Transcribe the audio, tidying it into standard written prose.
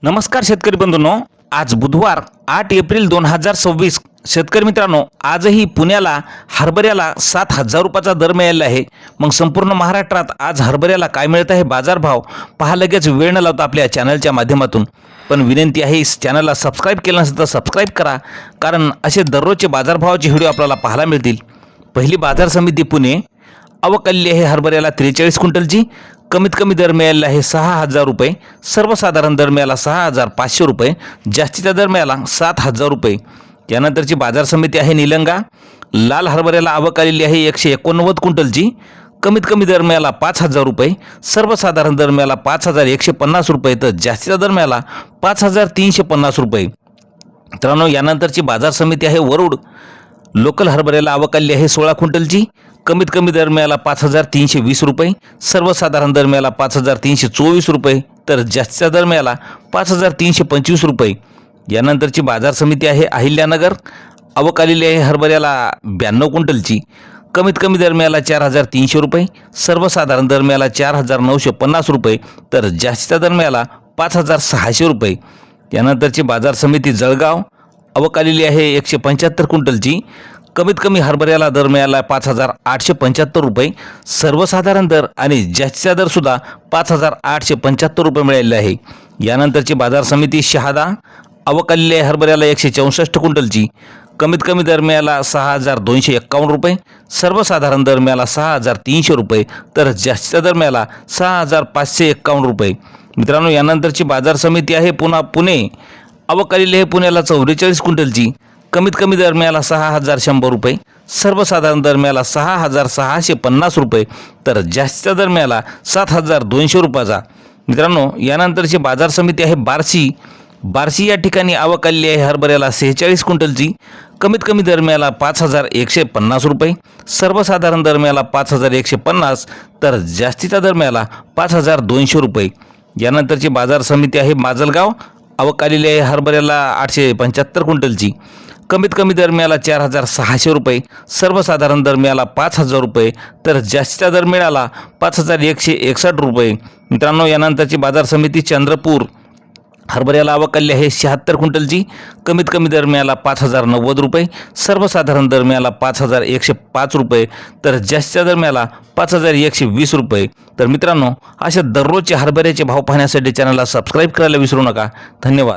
नमस्कार शेतकरी बंधूंनो, आज बुधवार 8 एप्रिल 2026 शेतकरी मित्रांनो, आजही पुण्याला हरभऱ्याला 7,000 रुपयाचा दर मिळाला आहे। मग संपूर्ण महाराष्ट्रात आज हरभऱ्याला काय मिळत आहे बाजारभाव पहा लगेच वेळ न लावता आपल्या चॅनलच्या माध्यमातून। पण विनंती आहे इस चॅनलला सबस्क्राइब केलं नसेल तर सबस्क्राइब करा, कारण असे दररोजचे बाजारभावाचे व्हिडिओ आपल्याला पाहायला मिळतील। पहिली बाजार समिती पुणे अवकाली आहे हरभऱ्याला 43 क्विंटलची। कमीत कमी दर मिळाला आहे 6,000 रुपये, सर्वसाधारण दर मिळाला 6,500 रुपये, जास्तीचा दर मिळाला 7,000 रुपये। यानंतरची बाजार समिती आहे निलंगा लाल हरभऱ्याला आवक आलेली आहे 189 क्विंटलची। कमीत कमी दर मिळाला 5,000 रुपये, सर्वसाधारण दर मिळाला 5,150 रुपये, तर जास्तीचा दर मिळाला 5,350 रुपये। मित्रांनो, यानंतरची बाजार समिती आहे वरुड लोकल हरभऱ्याला आवक आलेली आहे 16 क्विंटलची। कमीत कमी दर मिळाला 5,320 रुपये, सर्वसाधारण दर मिळाला 5,324 रुपये, तर जास्तीचा दर मिळाला 5,325 रुपये। यानंतरची बाजार समिती आहे अहिल्यानगर आवक आलेली आहे हरभऱ्याला 92 क्विंटलची। कमीत कमी दर मिळाला 4,300 रुपये, सर्वसाधारण दर मिळाला 4,950 रुपये, तर जास्तीचा दर मिळाला 5,600 रुपये। यानंतरची बाजार समिती जळगाव आवक आलेली आहे 175 क्विंटलची। कमीत कमी हरभऱ्याला दर मिळाला 5,875 रुपये, सर्वसाधारण दर आणि जास्तीचा दर सुद्धा 5,875 रुपये मिळालेला आहे। यानंतरची बाजार समिती शहादा आवक आलेली आहे हरभऱ्याला 164 क्विंटलची। कमीत कमी दर मिळाला 6,251 रुपये, सर्वसाधारण दर मिळाला 6,300 रुपये, तर जास्तीचा दर मिळाला 6,551 रुपये। मित्रांनो, यानंतरची बाजार समिती आहे पुणे आवक आलेली आहे पुण्याला 44 क्विंटलची। कमीत कमी दर मिळाला 6,100 रुपये, सर्वसाधारण दर मिळाला 6,650 रुपये, तर जास्तीचा दर मिळाला 7,200 रुपयाचा। मित्रांनो, यानंतरची बाजार समिती आहे बार्शी या ठिकाणी आवक आलेली आहे हरभऱ्याला 46 क्विंटलची। कमीत कमी दर मिळाला 5,150 रुपये, सर्वसाधारण दर मिळाला 5,150, तर जास्तीचा दर मिळाला 5,200 रुपये। यानंतरची बाजार समिती आहे माजलगाव आवक आलेली आहे हरभऱ्याला 875 क्विंटलची। कमीत कमी दर मिळाला 4,600 रुपये, सर्वसाधारण दर मिळाला 5,000 रुपये, तर जास्तीचा दर मिळाला 5,161 रुपये। मित्रांनो, यानंतरची बाजार समिती चंद्रपूर हरभऱ्याला आवक आलेली आहे 76 क्विंटलची। कमीत कमी दर मिळाला 5,090 रुपये, सर्वसाधारण दर मिळाला 5,105 रुपये, तर जास्तीचा दर मिळाला 5,120 रुपये। तर मित्रांनो, अशा दररोजचे हरभऱ्याचे भाव पाहण्यासाठी चॅनलला सबस्क्राइब करायला विसरू नका। धन्यवाद।